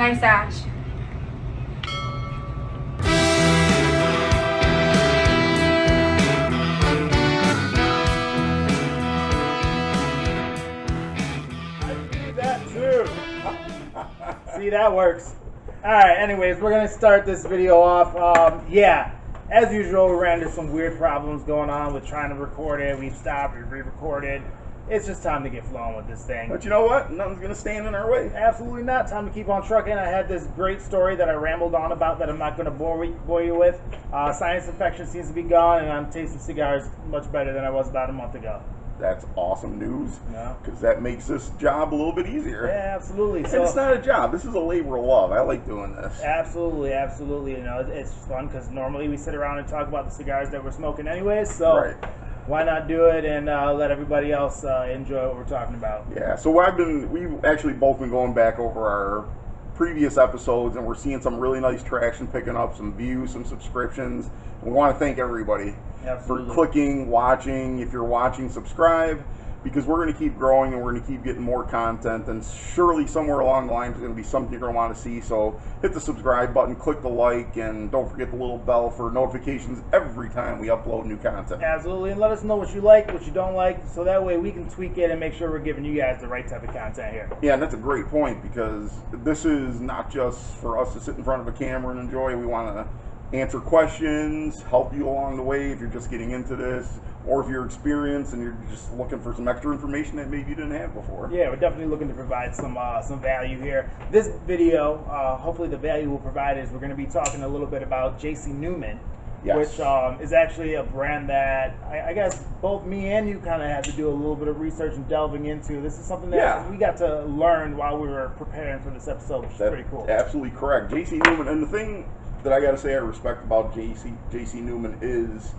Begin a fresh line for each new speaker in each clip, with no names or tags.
Thanks, Ash.
See, that works. Alright, anyways, we're going to start this video off. Yeah, as usual, we ran into some weird problems going on with trying to record it. We've stopped, we've re-recorded. It's just time to get flowing with this thing.
But you know what? Nothing's going to stand in our way.
Absolutely not. Time to keep on trucking. I had this great story that I rambled on about that I'm not going to bore you with. Sinus infection seems to be gone, and I'm tasting cigars much better than I was about a month ago.
That's awesome news,
Yeah.
because that makes this job a little bit easier.
Yeah, absolutely.
And
So,
it's not a job. This is a labor of love. I like doing this.
absolutely, absolutely. You know, it's fun because normally we sit around and talk about the cigars that we're smoking anyways. So
Right.
why not do it and let everybody else enjoy what we're talking about?
Yeah, so we've actually both been going back over our previous episodes, and we're seeing some really nice traction, picking up some views, some subscriptions. We want to thank everybody
Absolutely.
for clicking, watching. If you're watching, subscribe, because we're going to keep growing and we're going to keep getting more content, and surely somewhere along the line there's going to be something you're going to want to see. So hit the subscribe button, click the like, and don't forget the little bell for notifications every time we upload new content.
Absolutely, and let us know what you like, what you don't like, so that way we can tweak it and make sure we're giving you guys the right type of content here.
Yeah, and that's a great point, because this is not just for us to sit in front of a camera and enjoy. We want to answer questions, help you along the way if you're just getting into this, or if you're experienced and you're just looking for some extra information that maybe you didn't have before.
Yeah, we're definitely looking to provide some value here. This video, hopefully the value we'll provide is we're going to be talking a little bit about JC Newman,
Yes.
which is actually a brand that I guess both me and you kind of had to do a little bit of research and delving into. This is something that we got to learn while we were preparing for this episode, which is pretty cool.
Absolutely correct. JC Newman, and the thing that I got to say I respect about JC Newman is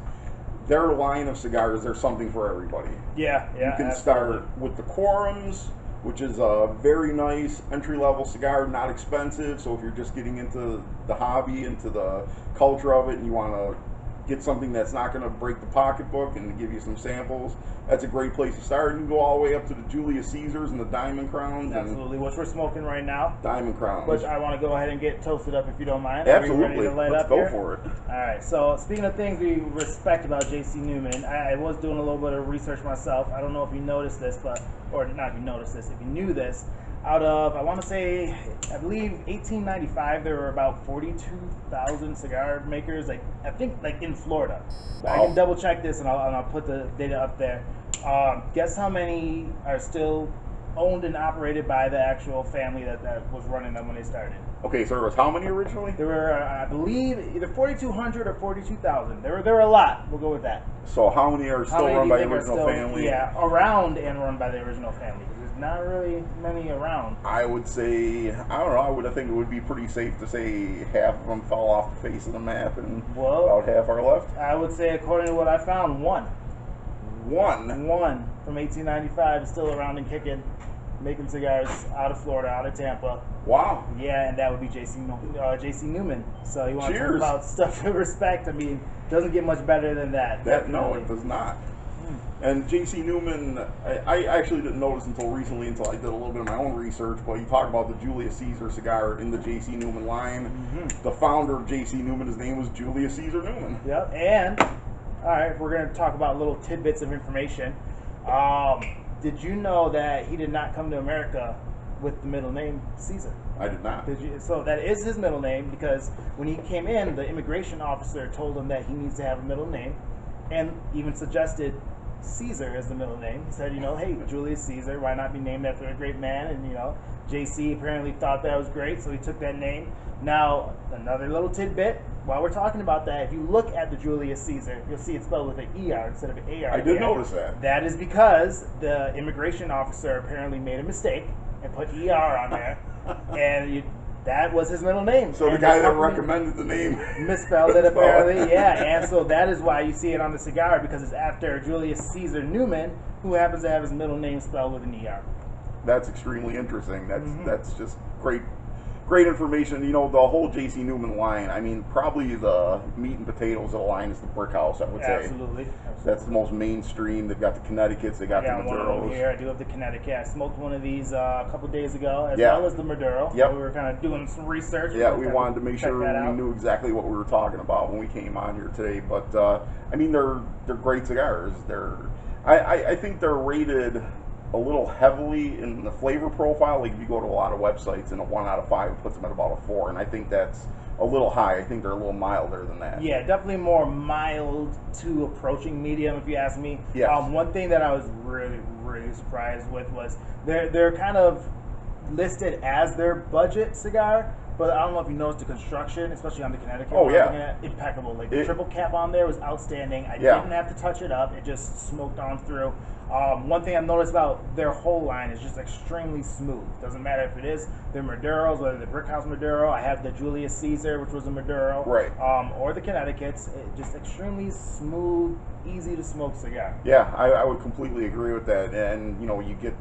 their line of cigars. There's something for everybody.
Yeah,
You can
absolutely.
start with the Quorums, which is a very nice entry-level cigar, not expensive. So if you're just getting into the hobby, into the culture of it, and you want to get something that's not going to break the pocketbook and give you some samples, that's a great place to start. You can go all the way up to the Julius Caesars and the Diamond Crowns.
Absolutely, which we're smoking right now.
Diamond Crowns.
Which I want to go ahead and get toasted up if you don't mind.
Absolutely.
Are we ready to light
Let's
up
go
here?
for it.
All right. So speaking of things we respect about JC Newman, I was doing a little bit of research myself. I don't know if you noticed this, or not if you noticed this, if you knew this. Out of, I want to say, I believe 1895, there were about 42,000 cigar makers. I think in Florida. But I can double check this and I'll put the data up there. Guess how many are still owned and operated by the actual family that was running them when they started?
Okay, so there was how many originally?
There were, I believe, either 4,200 or 42,000. There were a lot. We'll go with that.
So how many are still run by the original family?
Yeah, around and run by the original family. There's not really many around.
I would say, I don't know, I think it would be pretty safe to say half of them fell off the face of the map and about half are left.
I would say, according to what I found, one from 1895 is still around and kicking, making cigars out of Florida, out of Tampa.
Wow.
Yeah, and that would be JC Newman. So you want to talk
Cheers.
about stuff to respect? I mean, doesn't get much better than that.
No, it does not. And JC Newman, I actually didn't notice until recently, until I did a little bit of my own research, but you talk about the Julius Caesar cigar in the JC Newman line.
Mm-hmm.
The founder of JC Newman, his name was Julius Caesar Newman.
Yep, and, all right, we're going to talk about little tidbits of information. Did you know that he did not come to America with the middle name Caesar?
I did not.
Did you? So that is his middle name, because when he came in, the immigration officer told him that he needs to have a middle name, and even suggested Caesar as the middle name. He said, hey, Julius Caesar, why not be named after a great man? And, JC apparently thought that was great, so he took that name. Now, another little tidbit, while we're talking about that, if you look at the Julius Caesar, you'll see it's spelled with an ER instead of an AR.
I did notice that.
That is because the immigration officer apparently made a mistake and put ER on there, and that was his middle name.
So the guy that recommended the name
misspelled it apparently, yeah. And so that is why you see it on the cigar, because it's after Julius Caesar Newman, who happens to have his middle name spelled with an ER.
That's extremely interesting. That's just great great information. You know, the whole JC Newman line, I mean, probably the meat and potatoes of the line is the Brick House, I would say.
Absolutely.
That's the most mainstream. They've got the Connecticut's, they got the Maduros.
One of them here. I do have the Connecticut. I smoked one of these a couple days ago, as
Yeah.
well as the Maduro.
Yep.
We were kind of doing some research.
Yeah, we wanted to make
check
sure
that
we
out.
knew exactly what we were talking about when we came on here today. But I mean, they're great cigars. I think they're rated a little heavily in the flavor profile. Like if you go to a lot of websites, and a 1 out of 5 puts them at about a 4, and I think that's a little high. I think they're a little milder than that.
Yeah, definitely more mild to approaching medium, if you ask me.
Yes.
One thing that I was really, really surprised with was they're kind of listed as their budget cigar, but I don't know if you noticed the construction, especially on the Connecticut.
Oh, yeah.
Impeccable. Like the triple cap on there was outstanding. I
Yeah.
didn't have to touch it up. It just smoked on through. One thing I've noticed about their whole line is just extremely smooth. Doesn't matter if it is their Maduros, whether the Brick House Maduro, I have the Julius Caesar, which was a Maduro,
Right.
Or the Connecticut's. Just extremely smooth, easy to smoke cigar.
Yeah, I would completely agree with that. And you know, you get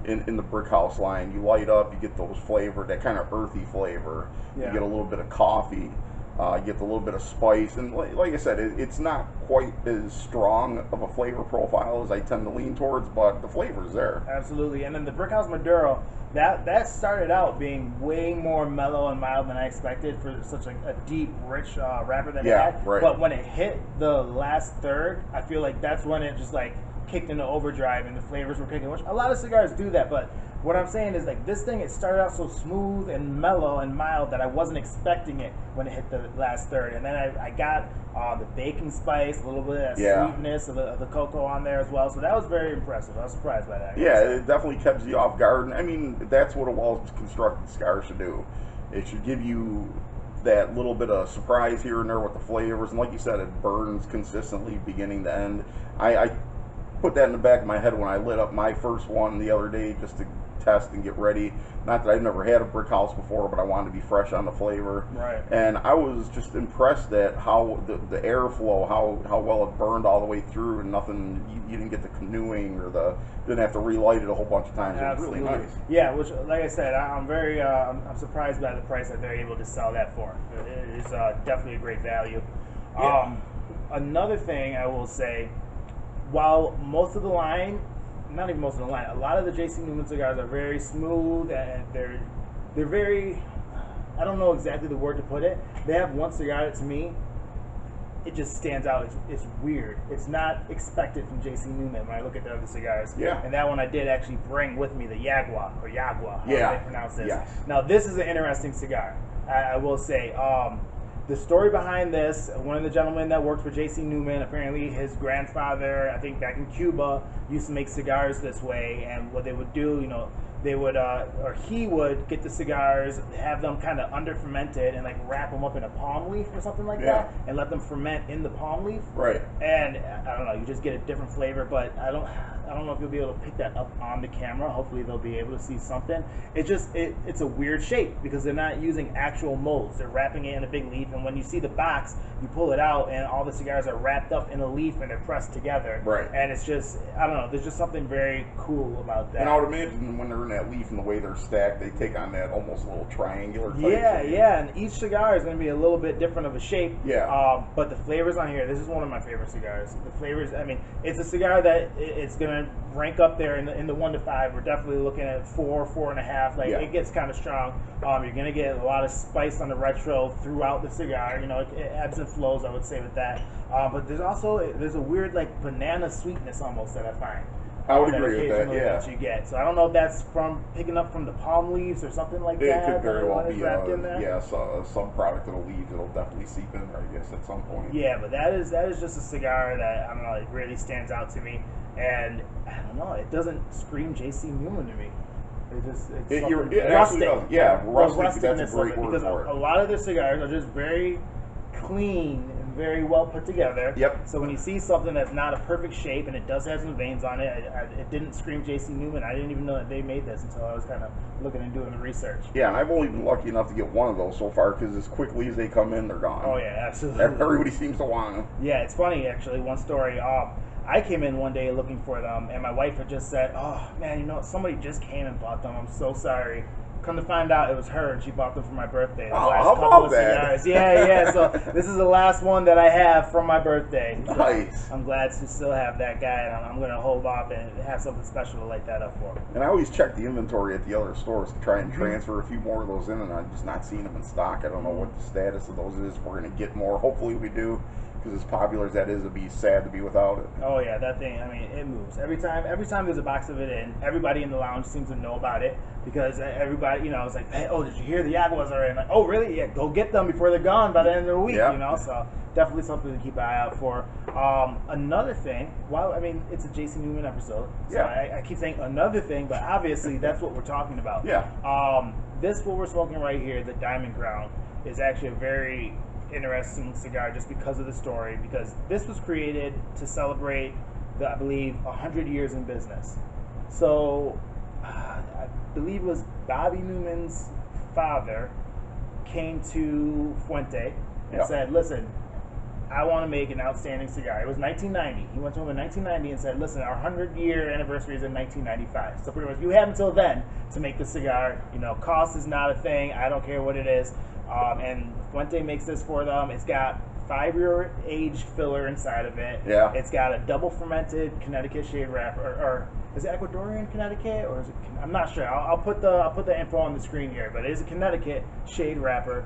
in the Brick House line, you light up, you get those flavor, that kind of earthy flavor.
Yeah.
You get a little bit of coffee. You get a little bit of spice, and like I said, it's not quite as strong of a flavor profile as I tend to lean towards, but the flavor's there.
Absolutely. And then the Brick House Maduro, that started out being way more mellow and mild than I expected for such a deep, rich wrapper that it had.
Right.
But when it hit the last third, I feel like that's when it just like kicked into overdrive and the flavors were kicking, which a lot of cigars do that, but what I'm saying is like this thing, it started out so smooth and mellow and mild that I wasn't expecting it when it hit the last third. And then I got the baking spice, a little bit of that sweetness of the cocoa on there as well. So that was very impressive. I was surprised by that.
Yeah, it definitely kept you off guard. I mean, that's what a well-constructed cigar should do. It should give you that little bit of surprise here and there with the flavors. And like you said, it burns consistently beginning to end. I put that in the back of my head when I lit up my first one the other day just to test and get ready. Not that I've never had a Brick House before, but I wanted to be fresh on the flavor.
Right.
And I was just impressed at how the airflow, how well it burned all the way through, and nothing. You didn't get the canoeing or didn't have to relight it a whole bunch of times.
Absolutely.
It was really nice.
Yeah, which, like I said, I'm very I'm surprised by the price that they're able to sell that for. It is definitely a great value.
Yeah.
Another thing I will say, while most of the line, not even most of the line, a lot of the JC Newman cigars are very smooth and they're very, I don't know exactly the word to put it. They have one cigar that to me, it just stands out. It's weird. It's not expected from JC Newman when I look at the other cigars.
Yeah.
And that one I did actually bring with me, the Yagua, how they pronounce this.
Yes.
Now this is an interesting cigar, I will say. The story behind this, one of the gentlemen that worked for JC Newman, apparently his grandfather, I think back in Cuba, used to make cigars this way. And what they would do, you know, they would, or he would get the cigars, have them kind of under fermented and like wrap them up in a palm leaf or something like that and let them ferment in the palm leaf.
Right.
And I don't know, you just get a different flavor, but I don't know if you'll be able to pick that up on the camera. Hopefully they'll be able to see something. It's a weird shape because they're not using actual molds. They're wrapping it in a big leaf, and when you see the box, you pull it out and all the cigars are wrapped up in a leaf and they're pressed together.
Right.
And it's just, I don't know, there's just something very cool about that.
And I would imagine when they're in that leaf and the way they're stacked, they take on that almost little triangular type shape.
Yeah, and each cigar is going to be a little bit different of a shape.
Yeah.
But the flavors on here, this is one of my favorite cigars. The flavors, I mean, it's a cigar that it's going to rank up there in the 1 to 5. We're definitely looking at 4.5. Like it gets kind of strong. You're going to get a lot of spice on the retro throughout the cigar. You know, it ebbs and flows, I would say, with that. But there's a weird like banana sweetness almost that I find.
I would agree with that,
That you get. So I don't know if that's from picking up from the palm leaves or something like that.
It could very well be
wrapped in there.
some product of the leaves. It'll definitely seep in there, I guess, at some point.
Yeah, but that is just a cigar that, I don't know, it really stands out to me. And I don't know, it doesn't scream JC Newman to me. It
absolutely does. Yeah, rustic.
The
That's a great word
because
for it.
a lot of their cigars are just very clean and very well put together.
Yep.
So when you see something that's not a perfect shape and it does have some veins on it, it didn't scream JC Newman. I didn't even know that they made this until I was kind of looking and doing the research.
Yeah, and I've only been lucky enough to get one of those so far because as quickly as they come in, they're gone.
Oh yeah, absolutely.
Everybody seems to want them.
Yeah, it's funny actually. One story. I came in one day looking for them, and my wife had just said, "Oh man, you know, somebody just came and bought them. I'm so sorry. come to find out, it was her, and she bought them for my birthday. The
Oh,
last
how
couple
about
of
that?
cigars. Yeah. So this is the last one that I have from my birthday. So
Nice.
I'm glad to still have that guy, and I'm going to hold off and have something special to light that up for.
And I always check the inventory at the other stores to try and transfer a few more of those in, and I'm just not seeing them in stock. I don't know what the status of those is. We're going to get more. Hopefully we do, because as popular as that is, it'd be sad to be without it.
Oh yeah, that thing. I mean, it moves every time. Every time there's a box of it in, everybody in the lounge seems to know about it because everybody, you know, it's like, hey, oh, did you hear the Jaguars are in? Like, oh, really? Yeah, go get them before they're gone by the end of the week.
Yeah.
You know, so definitely something to keep an eye out for. Another thing, well, I mean, it's a JC Newman episode, so
Yeah.
I keep saying another thing, but obviously that's what we're talking about.
Yeah.
This what we're smoking right here, the Diamond Crown, is actually a very interesting cigar just because of the story, because this was created to celebrate I believe 100 years in business. So I believe it was Bobby Newman's father came to Fuente and said, listen, I want to make an outstanding cigar. It was 1990. He went to him in 1990 and said, listen, our 100-year anniversary is in 1995. So pretty much you have until then to make the cigar. You know, cost is not a thing. I don't care what it is. And Fuente makes this for them. It's got 5-year aged filler inside of it.
Yeah.
It's got a double fermented Connecticut shade wrapper, or is it Ecuadorian Connecticut, or is it? I'm not sure. I'll put the info on the screen here, but it is a Connecticut shade wrapper.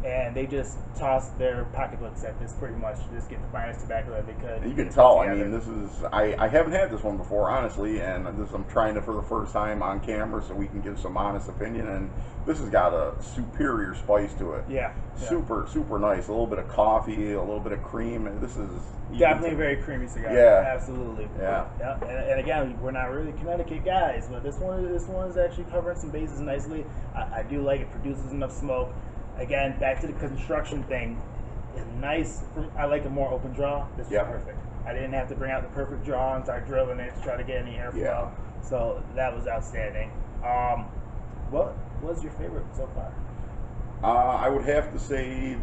And they just tossed their pocketbooks at this pretty much to just get the finest tobacco that they could.
You can tell. I mean, this is I haven't had this one before, honestly, and I'm trying it for the first time on camera so we can give some honest opinion. And this has got a superior spice to it.
Yeah.
Super nice. A little bit of coffee, a little bit of cream, and this is
definitely a very creamy cigar.
Yeah,
absolutely.
Yeah.
And again, we're not really Connecticut guys, but this one is actually covering some bases nicely. I do like it. Produces enough smoke. Again, back to the construction thing. Nice. I like a more open draw. This was perfect. I didn't have to bring out the perfect draw and start drilling it to try to get any airflow.
Yeah.
So that was outstanding. What was your favorite so far?
I would have to say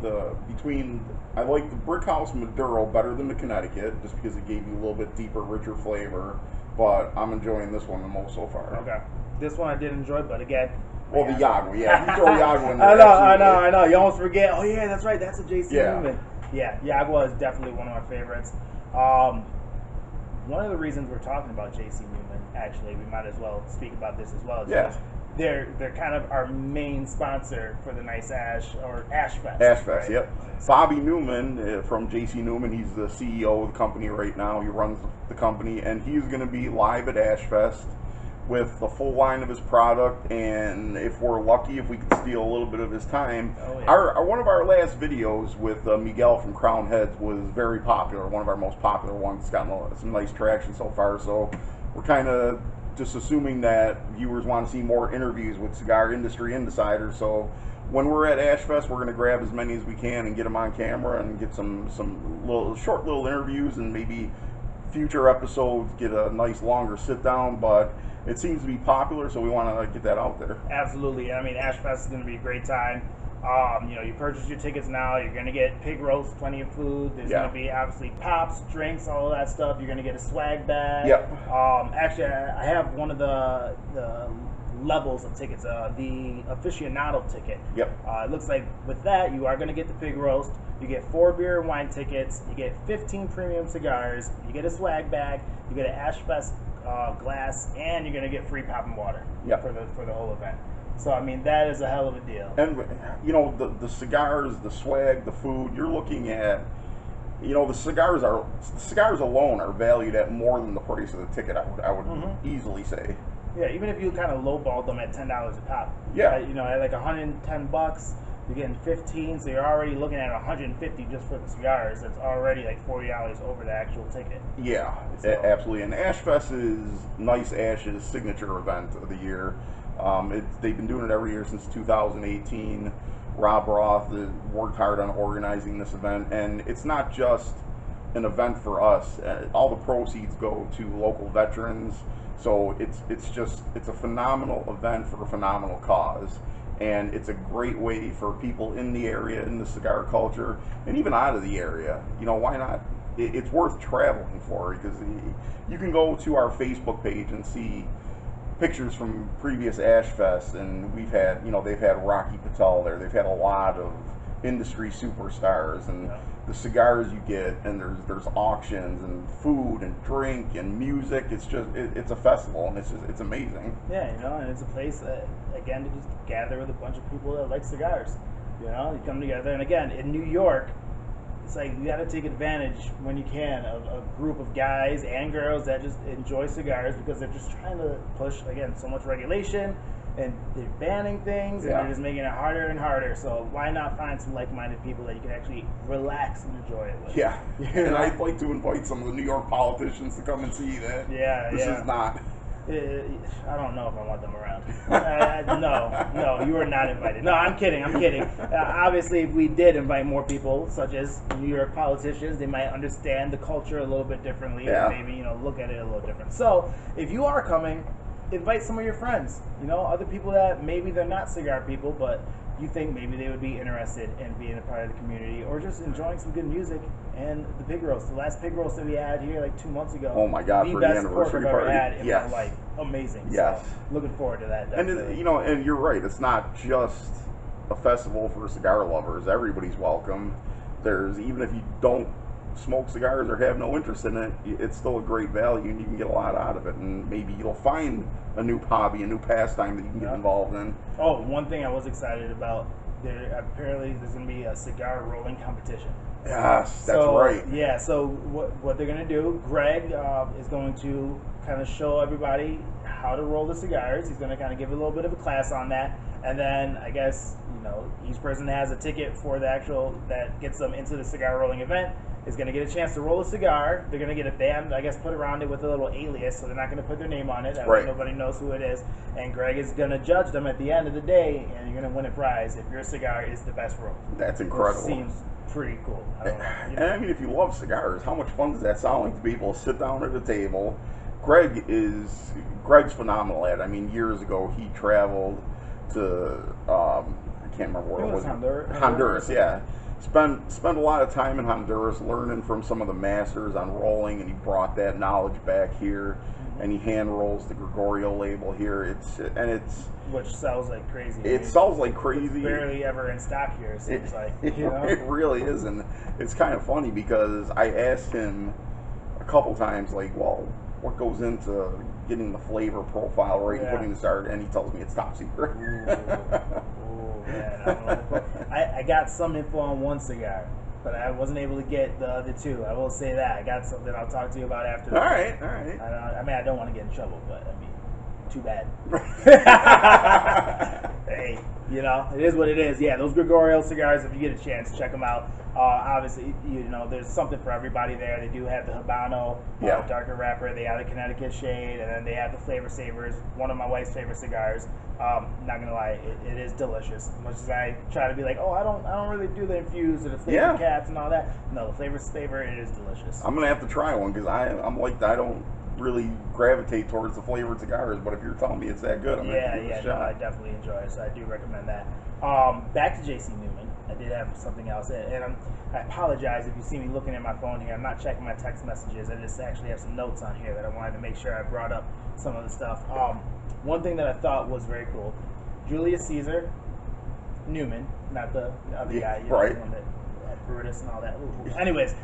I like the Brickhouse Maduro better than the Connecticut, just because it gave you a little bit deeper, richer flavor. But I'm enjoying this one the most so far.
Okay. This one I did enjoy, but again.
Well, the Jaguar, yeah. You throw Jaguar in there.
I know. You almost forget. Oh, yeah, that's right. That's a JC Newman. Yeah, Jaguar is definitely one of my favorites. One of the reasons we're talking about JC Newman, actually, we might as well speak about this as well. Because they're kind of our main sponsor for the Nice Ash, or Ashfest.
Ashfest,
right?
yep. Bobby Newman from JC Newman, he's the CEO of the company right now. He runs the company, and he's going to be live at Ashfest with the full line of his product, and if we're lucky, if we can steal a little bit of his time. One of our last videos with Miguel from Crown Heads was very popular, one of our most popular ones. It's gotten some nice traction so far, so we're kind of just assuming that viewers want to see more interviews with cigar industry insiders. So when we're at Ashfest, we're going to grab as many as we can and get them on camera and get some short little interviews, and maybe future episodes get a nice longer sit down. But it seems to be popular, so we want to get that out there.
Absolutely. I mean, Ashfest is going to be a great time. You purchase your tickets now. You're going to get pig roast, plenty of food. There's going to be obviously pops, drinks, all of that stuff. You're going to get a swag bag.
Yep.
Actually, I have one of the levels of tickets, the aficionado ticket.
Yep.
It looks like with that, you are going to get the pig roast. You get 4 beer and wine tickets. You get 15 premium cigars. You get a swag bag. You get an Ashfest glass, and you're going to get free pop and water for the whole event. So I mean, that is a hell of a deal.
And the cigars, the swag, the food, you're looking at, the cigars alone are valued at more than the price of the ticket. I would easily say.
Yeah, even if you kind of lowballed them at $10 a pop.
Yeah.
At like $110, you're getting 15, so you're already looking at 150 just for the cigars. That's already like $40 over the actual ticket.
Yeah, absolutely. And Ashfest is Nice Ash's signature event of the year. They've been doing it every year since 2018. Rob Roth worked hard on organizing this event, and it's not just an event for us. All the proceeds go to local veterans. So it's a phenomenal event for a phenomenal cause. And it's a great way for people in the area, in the cigar culture, and even out of the area. Why not? It's worth traveling for, because you can go to our Facebook page and see pictures from previous Ashfest, and we've had, they've had Rocky Patel there. They've had a lot of industry superstars, and the cigars you get, and there's auctions and food and drink and music. It's just it's a festival, and it's amazing.
Yeah, and it's a place that, again, to just gather with a bunch of people that like cigars. You come together, and again, in New York, it's like you got to take advantage when you can of a group of guys and girls that just enjoy cigars, because they're just trying to push, again, so much regulation, and they're banning things, and they're just making it harder and harder. So why not find some like-minded people that you can actually relax and enjoy it with?
Yeah, and I'd like to invite some of the New York politicians to come and see that. This is not.
I don't know if I want them around. No, you are not invited. No, I'm kidding. Obviously, if we did invite more people, such as New York politicians, they might understand the culture a little bit differently, and maybe look at it a little different. So, if you are coming, invite some of your friends. Other people that maybe they're not cigar people, but you think maybe they would be interested in being a part of the community, or just enjoying some good music. And the pig roast, the last pig roast that we had here like 2 months ago.
Oh my God, for the anniversary
pork I've ever
party.
had in my life. Amazing.
Yes.
So, looking forward to that.
And and you're right. It's not just a festival for cigar lovers. Everybody's welcome. Even if you don't smoke cigars or have no interest in it, it's still a great value, and you can get a lot out of it. And maybe you'll find a new hobby, a new pastime that you can get involved in.
Oh, one thing I was excited about, apparently there's going to be a cigar rolling competition.
Yes, that's right.
Yeah, so what they're going to do, Greg is going to kind of show everybody how to roll the cigars. He's going to kind of give a little bit of a class on that. And then I guess, each person has a ticket for that gets them into the cigar rolling event, is going to get a chance to roll a cigar. They're going to get a band, I guess, put around it with a little alias, so they're not going to put their name on it. That way nobody knows who it is. And Greg is going to judge them at the end of the day, and you're going to win a prize if your cigar is the best rolled. That's
incredible.
Which seems pretty cool. I don't know.
And I mean, if you love cigars, how much fun does that sound like to people sit down at a table? Greg's phenomenal at it. I mean, years ago he traveled to I can't remember where it was. Honduras, yeah. Spent a lot of time in Honduras learning from some of the masters on rolling, and he brought that knowledge back here, and he hand rolls the Gregorio label here.
Which sells like crazy.
Sells like crazy.
It's barely ever in stock here, it seems like.
It really is, and it's kind of funny because I asked him a couple times, like, well, what goes into getting the flavor profile right and putting the cigar, and he tells me it's top secret.
Ooh, man, I don't know. I got some info on one cigar, but I wasn't able to get the other two. I will say that. I got something I'll talk to you about after.
All right.
I mean, I don't want to get in trouble, but I mean, too bad. Hey, it is what it is. Yeah, those Gregorio cigars, if you get a chance, check them out. Obviously, there's something for everybody there. They do have the Habano, darker wrapper. They have the Connecticut shade, and then they have the Flavor Savers, one of my wife's favorite cigars. Not gonna lie, it is delicious. As much as I try to be like, I don't really do the infused or the flavor caps and all that. No, the Flavor Saver, it is delicious.
I'm gonna have to try one because I'm like, I don't really gravitate towards the flavored cigars, but if you're telling me it's that good, I'm gonna give it a shot.
No, I definitely enjoy it, so I do recommend that. Back to JC Newman, I did have something else, and I apologize if you see me looking at my phone here. I'm not checking my text messages. I just actually have some notes on here that I wanted to make sure I brought up some of the stuff. One thing that I thought was very cool, Julius Caesar Newman, not the other guy, the one that had Brutus and all that. Ooh. Anyways,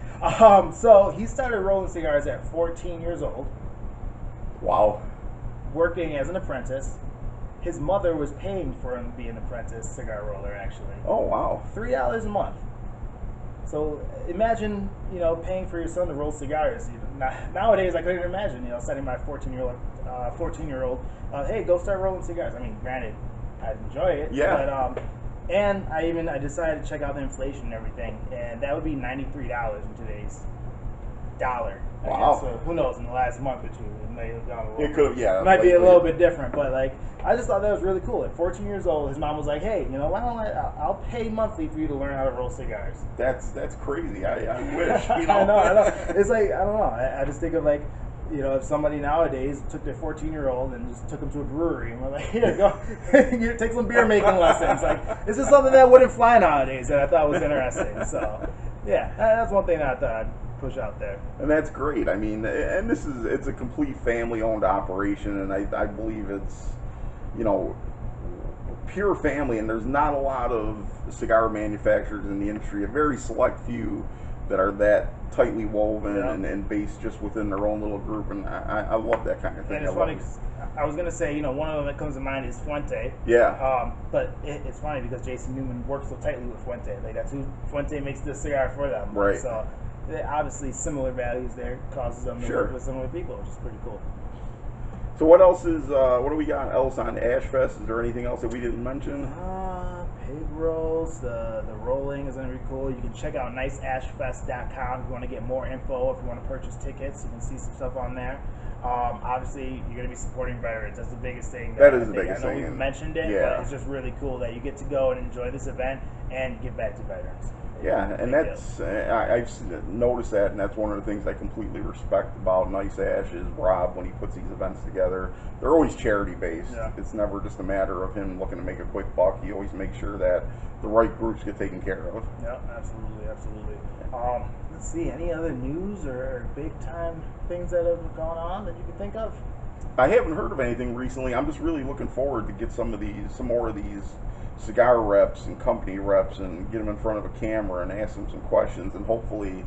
so he started rolling cigars at 14 years old.
Wow.
Working as an apprentice. His mother was paying for him to be an apprentice cigar roller, actually.
Oh, wow.
$3 a month. So imagine, paying for your son to roll cigars. Nowadays, I couldn't imagine, sending my 14-year-old, hey, go start rolling cigars. I mean, granted, I'd enjoy it.
Yeah.
But, and I decided to check out the inflation and everything, and that would be $93 in today's dollar.
Wow.
So who knows? In the last month or two, it may have gone a little.
It could have,
It might be a little bit different, but I just thought that was really cool. At 14 years old, his mom was like, "Hey, why don't I'll pay monthly for you to learn how to roll cigars."
That's crazy. I wish.
I know. It's like, I don't know. I just think of if somebody nowadays took their 14-year-old and just took them to a brewery and we're like, "Here, go, take some beer making lessons." It's just something that wouldn't fly nowadays that I thought was interesting. So, yeah, that's one thing that I thought push out there.
And that's great. I mean, and it's a complete family-owned operation, and I believe it's, you know, pure family, and there's not a lot of cigar manufacturers in the industry, a very select few that are that tightly woven and based just within their own little group, and I love that kind of thing.
And it's funny, I was going to say, you know, one of them that comes to mind is Fuente.
Yeah.
But it's funny because JC Newman works so tightly with Fuente. Like, that's who Fuente makes this cigar for them.
Right.
So, obviously, similar values there causes them to work with similar people, which is pretty cool.
So what else is, what do we got else on Ashfest? Is there anything else that we didn't mention?
Pig rolls, the rolling is going to be cool. You can check out niceashfest.com if you want to get more info, if you want to purchase tickets. You can see some stuff on there. Obviously, you're going to be supporting veterans. That's the biggest thing.
That is the biggest thing.
I know we've mentioned it, but it's just really cool that you get to go and enjoy this event and give back to veterans.
Yeah, and that's, I've noticed that, and that's one of the things I completely respect about Nice Ash is Rob, when he puts these events together, they're always charity-based.
Yeah.
It's never just a matter of him looking to make a quick buck. He always makes sure that the right groups get taken care of.
Yeah, absolutely, absolutely. Let's see, any other news or big-time things that have gone on that you can think of?
I haven't heard of anything recently. I'm just really looking forward to get some more of these cigar reps and company reps and get them in front of a camera and ask them some questions and hopefully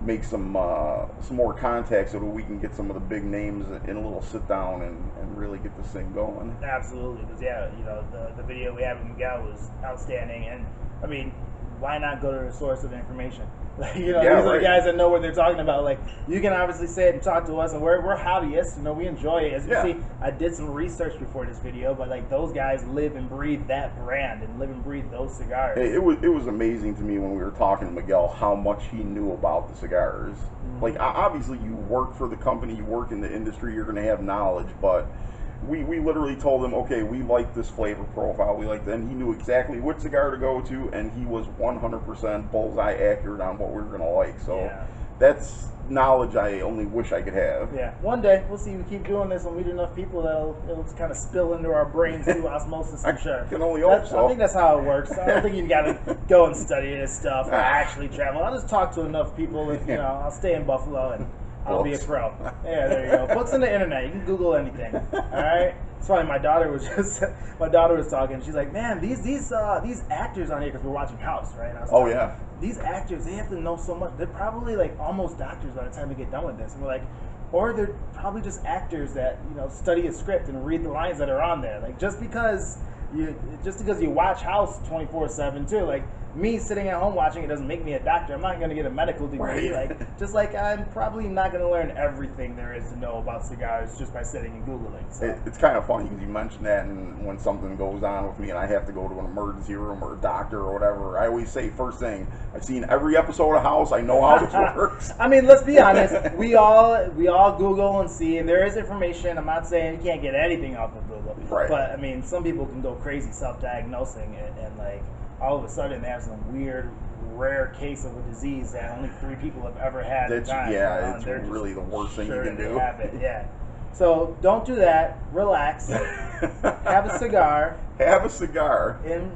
make some more contacts so that we can get some of the big names in a little sit down and really get this thing going.
Absolutely, because you know, the video we had with Miguel was outstanding, and I mean, why not go to the source of the information? Like, you know, these are the guys that know what they're talking about. Like, you can obviously say it and talk to us, and we're hobbyists. You know, we enjoy it. As you can see, I did some research before this video, but like, those guys live and breathe that brand and live and breathe those cigars.
It was amazing to me when we were talking to Miguel how much he knew about the cigars. Mm-hmm. Like, obviously, you work for the company, you work in the industry, you're going to have knowledge, but we literally told him, okay, we like this flavor profile, we like that, and he knew exactly which cigar to go to, and he was 100% bullseye accurate on what we were going to like. So that's knowledge I only wish I could have.
Yeah, one day we'll see. We keep doing this and meet enough people it'll kind of spill into our brains through osmosis. I'm sure.
I can only hope so.
I think that's how it works. I don't think you got to go and study this stuff or actually travel. I'll just talk to enough people, and you know, I'll stay in Buffalo and I'll be a pro. Yeah, there you go. Books on the internet. You can Google anything. All right. It's funny. My daughter was talking. She's like, "Man, these actors on here, because we're watching House, right?" And I was these actors, they have to know so much. They're probably like almost doctors by the time we get done with this. And we're like, or they're probably just actors that, you know, study a script and read the lines that are on there. Like, just because you watch House 24/7 too, like, me sitting at home watching it doesn't make me a doctor. I'm not going to get a medical degree.
Right.
Like, just like I'm probably not going to learn everything there is to know about cigars just by sitting and Googling. So.
It's kind of funny because you mentioned that, and when something goes on with me and I have to go to an emergency room or a doctor or whatever, I always say first thing, I've seen every episode of House, I know how this works.
I mean, let's be honest, we all Google and see, and there is information. I'm not saying you can't get anything off of Google, but I mean, some people can go crazy self-diagnosing and like, all of a sudden they have some weird, rare case of a disease that only 3 people have ever had.
It's really the worst thing you can do.
Have it, yeah. So don't do that. Relax. Have a cigar.
Have a cigar.
And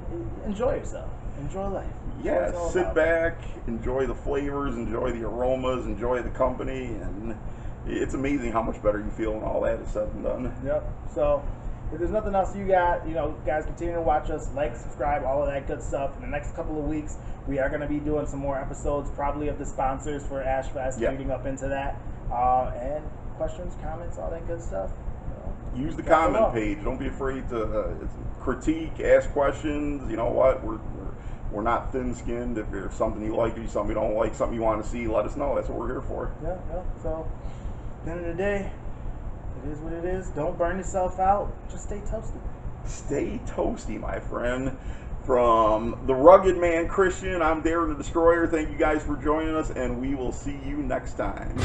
enjoy yourself. Enjoy life.
Yeah, sit back, enjoy the flavors, enjoy the aromas, enjoy the company, and it's amazing how much better you feel when all that is said and done.
Yep. So if there's nothing else you got, you know, guys, continue to watch us, like, subscribe, all of that good stuff. In the next couple of weeks, we are going to be doing some more episodes, probably of the sponsors for Ashfest, leading up into that. And questions, comments, all that good stuff. You know,
use the comment page. Don't be afraid to critique, ask questions. You know what? We're not thin-skinned. If there's something you like, something you don't like, something you want to see, let us know. That's what we're here for.
Yeah. So, at the end of the day, it is what it is. Don't burn yourself out. Just stay toasty.
Stay toasty, my friend. From the Rugged Man Christian, I'm Darren the Destroyer. Thank you guys for joining us, and we will see you next time.